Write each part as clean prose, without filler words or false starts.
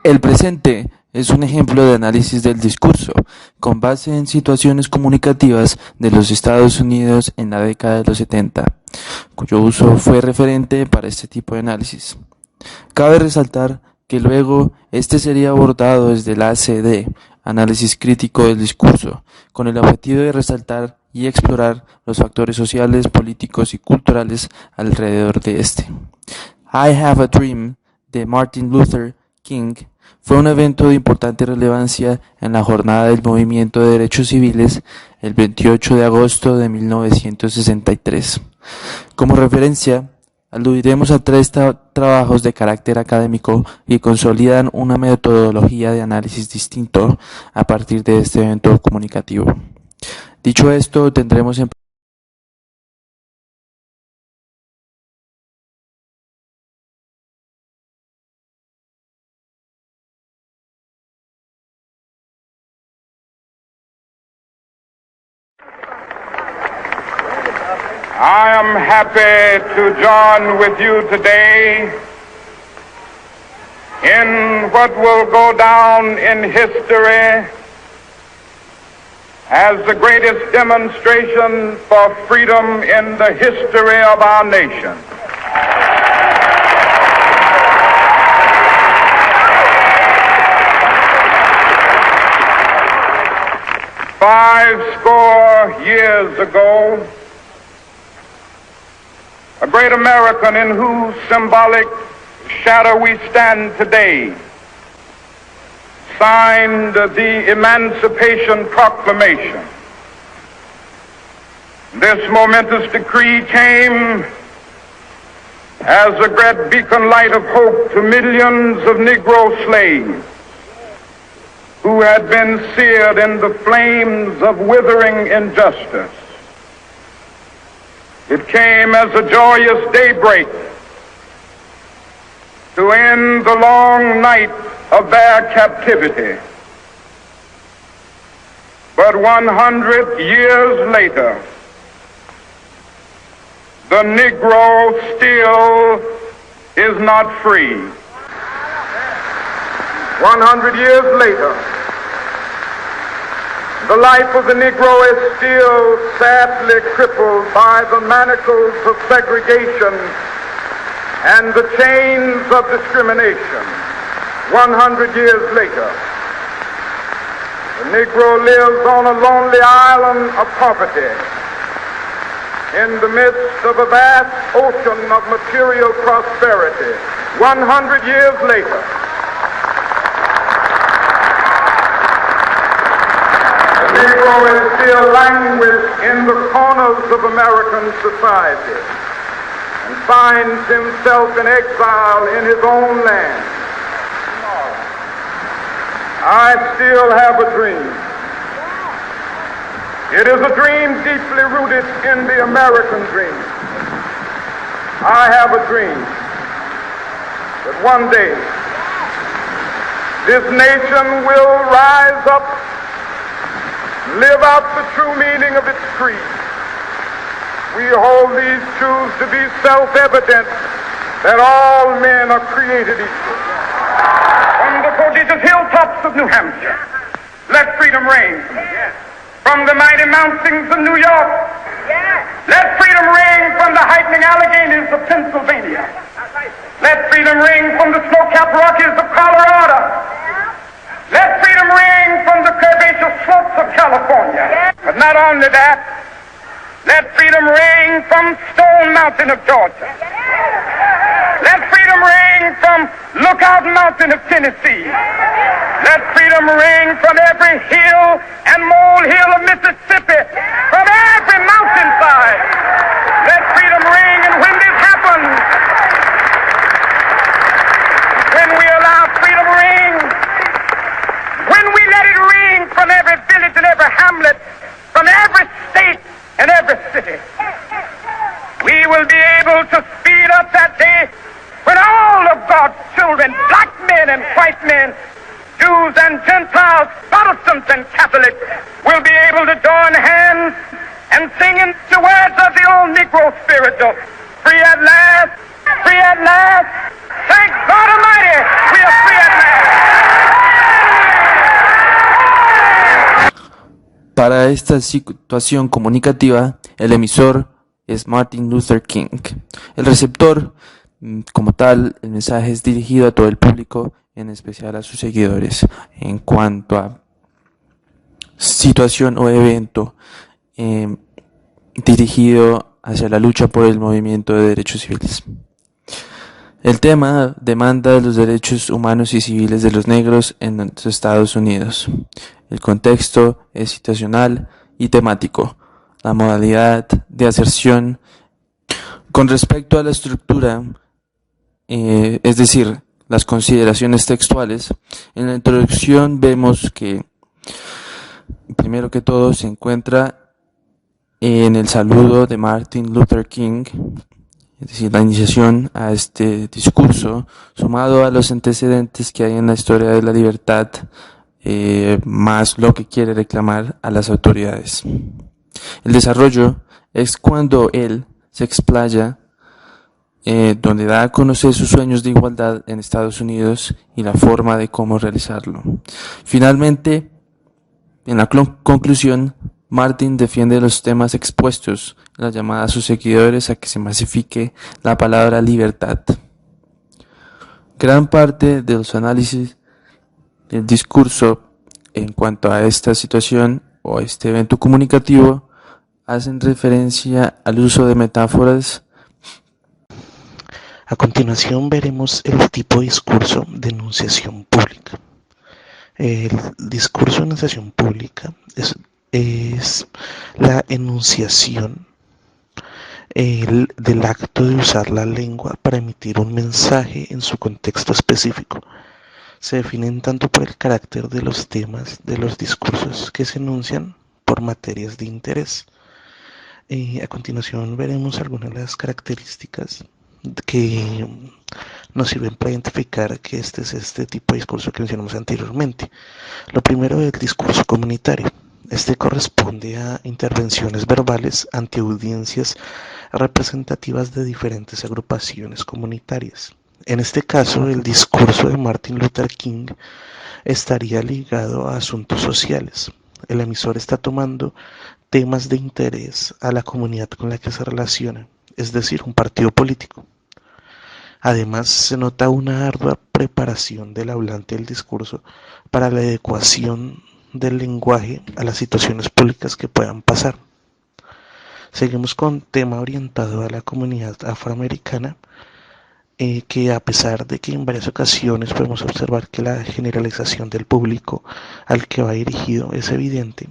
El presente es un ejemplo de análisis del discurso, con base en situaciones comunicativas de los Estados Unidos en la década de los 70, cuyo uso fue referente para este tipo de análisis. Cabe resaltar que luego este sería abordado desde la ACD, análisis crítico del discurso, con el objetivo de resaltar y explorar los factores sociales, políticos y culturales alrededor de este. I Have a Dream, de Martin Luther King, fue un evento de importante relevancia en la jornada del movimiento de derechos civiles el 28 de agosto de 1963. Como referencia, aludiremos a tres trabajos de carácter académico que consolidan una metodología de análisis distinto a partir de este evento comunicativo. Dicho esto, tendremos en I am happy to join with you today in what will go down in history as the greatest demonstration for freedom in the history of our nation. Five score years ago, a great American in whose symbolic shadow we stand today signed the Emancipation Proclamation. This momentous decree came as a great beacon light of hope to millions of Negro slaves who had been seared in the flames of withering injustice. It came as a joyous daybreak to end the long night of their captivity. But 100 years later, the Negro still is not free. 100 years later, the life of the Negro is still sadly crippled by the manacles of segregation and the chains of discrimination. 100 years later, the Negro lives on a lonely island of poverty in the midst of a vast ocean of material prosperity. 100 years later, Negro is still languished in the corners of American society and finds himself in exile in his own land. I still have a dream. It is a dream deeply rooted in the American dream. I have a dream that one day this nation will rise up, live out the true meaning of its creed. We hold these truths to be self-evident, that all men are created equal. From the prodigious hilltops of New Hampshire, let freedom reign. From the mighty mountains of New York, let freedom reign from the heightening Alleghanies of Pennsylvania. Let freedom reign from the snow-capped Rockies of Colorado. Let freedom reign from the curvaceous slopes of California. But not only that, let freedom reign from Stone Mountain of Georgia. Let freedom reign from Lookout Mountain of Tennessee. Let freedom reign from every hill and molehill of Mississippi, from every mountainside. Let freedom reign, and when this happens, when we allow freedom reign, when we let it ring from every village and every hamlet, from every state and every city, we will be able to speed up that day when all of God's children, black men and white men, Jews and Gentiles, Protestants and Catholics, will be able to join hands and sing in the words of the old Negro spiritual, free at last, free at last. Thank God Almighty, we are free at last. para esta situación comunicativa, el emisor es Martin Luther King. El receptor, como tal, el mensaje es dirigido a todo el público, en especial a sus seguidores. En cuanto a situación o evento dirigido hacia la lucha por el movimiento de derechos civiles. El tema demanda los derechos humanos y civiles de los negros en los Estados Unidos. El contexto es situacional y temático. La modalidad de aserción con respecto a la estructura, es decir, las consideraciones textuales. En la introducción vemos que, primero que todo, se encuentra en el saludo de Martin Luther King, es decir, la iniciación a este discurso, sumado a los antecedentes que hay en la historia de la libertad, más lo que quiere reclamar a las autoridades. El desarrollo es cuando él se explaya, donde da a conocer sus sueños de igualdad en Estados Unidos y la forma de cómo realizarlo. Finalmente, en la conclusión, Martin defiende los temas expuestos, la llamada a sus seguidores a que se masifique la palabra libertad. Gran parte de los análisis del discurso en cuanto a esta situación o a este evento comunicativo hacen referencia al uso de metáforas. A continuación veremos el tipo de discurso de enunciación pública. El discurso de enunciación pública es la enunciación del acto de usar la lengua para emitir un mensaje en su contexto específico. Se definen tanto por el carácter de los temas de los discursos que se enuncian por materias de interés. A continuación veremos algunas de las características que nos sirven para identificar que este es este tipo de discurso que mencionamos anteriormente. Lo primero es el discurso comunitario. Este corresponde a intervenciones verbales ante audiencias representativas de diferentes agrupaciones comunitarias. En este caso, el discurso de Martin Luther King estaría ligado a asuntos sociales. El emisor está tomando temas de interés a la comunidad con la que se relaciona, es decir, un partido político. Además, se nota una ardua preparación del hablante del discurso para la adecuación del lenguaje a las situaciones públicas que puedan pasar. Seguimos con tema orientado a la comunidad afroamericana, que a pesar de que en varias ocasiones podemos observar que la generalización del público al que va dirigido es evidente,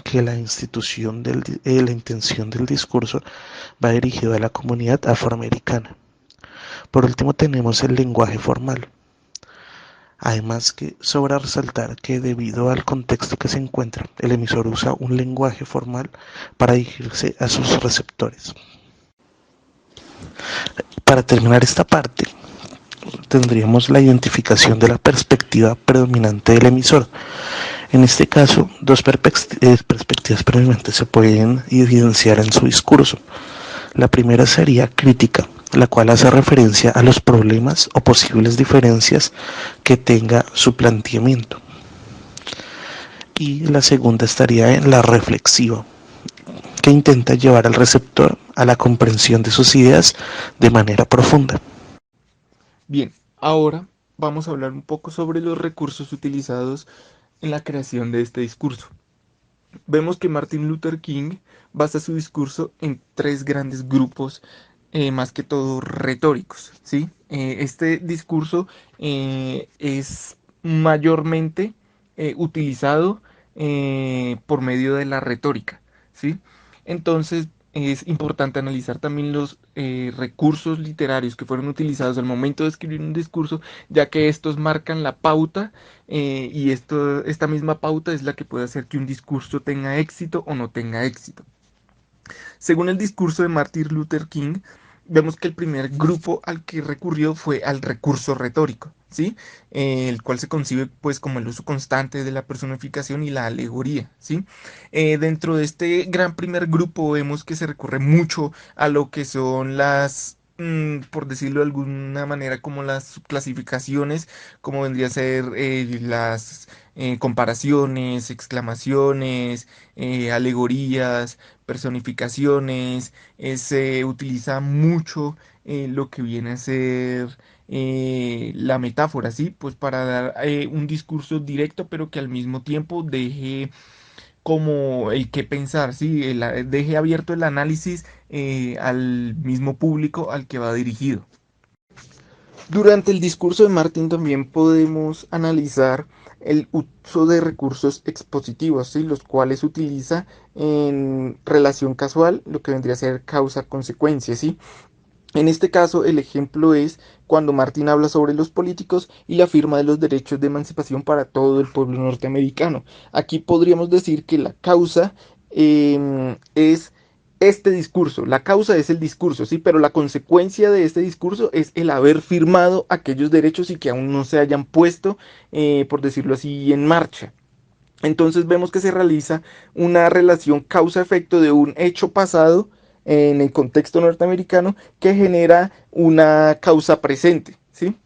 que la intención del discurso va dirigido a la comunidad afroamericana. Por último tenemos el lenguaje formal. Además que sobra resaltar que debido al contexto que se encuentra, el emisor usa un lenguaje formal para dirigirse a sus receptores. Para terminar esta parte, tendríamos la identificación de la perspectiva predominante del emisor. En este caso, dos perspectivas predominantes se pueden evidenciar en su discurso. La primera sería crítica, la cual hace referencia a los problemas o posibles diferencias que tenga su planteamiento. Y la segunda estaría en la reflexiva, que intenta llevar al receptor a la comprensión de sus ideas de manera profunda. Bien, ahora vamos a hablar un poco sobre los recursos utilizados en la creación de este discurso. Vemos que Martin Luther King basa su discurso en tres grandes grupos, más que todo retóricos, ¿sí? Este discurso es mayormente utilizado por medio de la retórica, ¿sí? Entonces es importante analizar también los recursos literarios que fueron utilizados al momento de escribir un discurso, ya que estos marcan la pauta y esta misma pauta es la que puede hacer que un discurso tenga éxito o no tenga éxito. Según el discurso de Martin Luther King, vemos que el primer grupo al que recurrió fue al recurso retórico, ¿sí? El cual se concibe pues como el uso constante de la personificación y la alegoría, ¿sí? Dentro de este gran primer grupo vemos que se recurre mucho a lo que son las por decirlo de alguna manera, como las subclasificaciones, como vendría a ser las comparaciones, exclamaciones, alegorías, personificaciones. Se utiliza mucho lo que viene a ser la metáfora, ¿sí? Pues para dar un discurso directo, pero que al mismo tiempo deje como el que pensar, ¿sí? Deje abierto el análisis al mismo público al que va dirigido. Durante el discurso de Martin también podemos analizar el uso de recursos expositivos, ¿sí? Los cuales utiliza en relación casual, lo que vendría a ser causa-consecuencia, ¿sí? En este caso, el ejemplo es cuando Martin habla sobre los políticos y la firma de los derechos de emancipación para todo el pueblo norteamericano. Aquí podríamos decir que la causa es este discurso. La causa es el discurso, sí, pero la consecuencia de este discurso es el haber firmado aquellos derechos y que aún no se hayan puesto, por decirlo así, en marcha. Entonces vemos que se realiza una relación causa-efecto de un hecho pasado en el contexto norteamericano que genera una causa presente, ¿sí?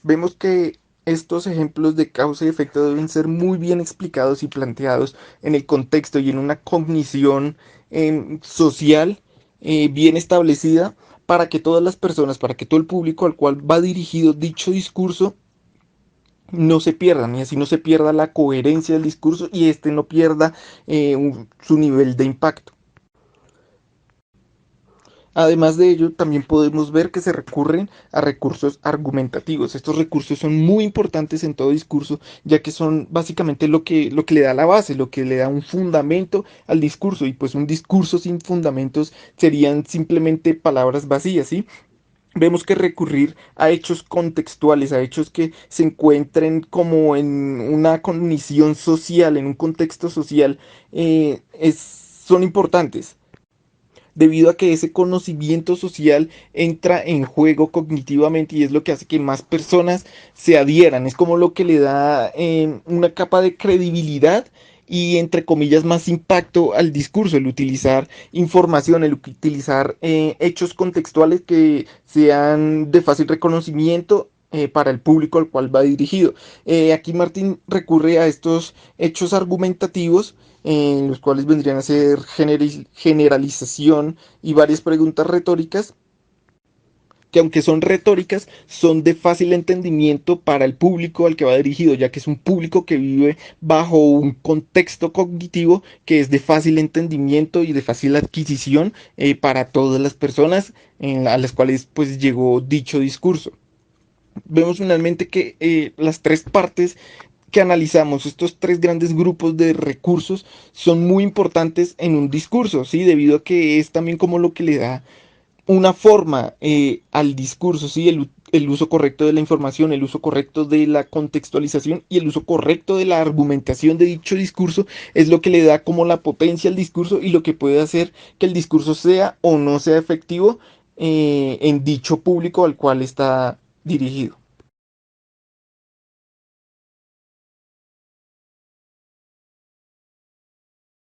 Vemos que estos ejemplos de causa y efecto deben ser muy bien explicados y planteados en el contexto y en una cognición social bien establecida para que todas las personas, para que todo el público al cual va dirigido dicho discurso no se pierdan y así no se pierda la coherencia del discurso y este no pierda su nivel de impacto. Además de ello, también podemos ver que se recurren a recursos argumentativos. Estos recursos son muy importantes en todo discurso, ya que son básicamente lo que le da la base, lo que le da un fundamento al discurso. Y pues un discurso sin fundamentos serían simplemente palabras vacías, ¿sí? Vemos que recurrir a hechos contextuales, a hechos que se encuentren como en una cognición social, en un contexto social, son importantes debido a que ese conocimiento social entra en juego cognitivamente y es lo que hace que más personas se adhieran. Es como lo que le da una capa de credibilidad y entre comillas más impacto al discurso, el utilizar información, el utilizar hechos contextuales que sean de fácil reconocimiento para el público al cual va dirigido. Aquí Martín recurre a estos hechos argumentativos en los cuales vendrían a ser generalización y varias preguntas retóricas que aunque son retóricas, son de fácil entendimiento para el público al que va dirigido, ya que es un público que vive bajo un contexto cognitivo que es de fácil entendimiento y de fácil adquisición para todas las personas a las cuales pues llegó dicho discurso. Vemos finalmente que las tres partes que analizamos, estos tres grandes grupos de recursos, son muy importantes en un discurso, ¿sí? Debido a que es también como lo que le da una forma al discurso, ¿sí? El uso correcto de la información, el uso correcto de la contextualización y el uso correcto de la argumentación de dicho discurso es lo que le da como la potencia al discurso y lo que puede hacer que el discurso sea o no sea efectivo en dicho público al cual está dirigido.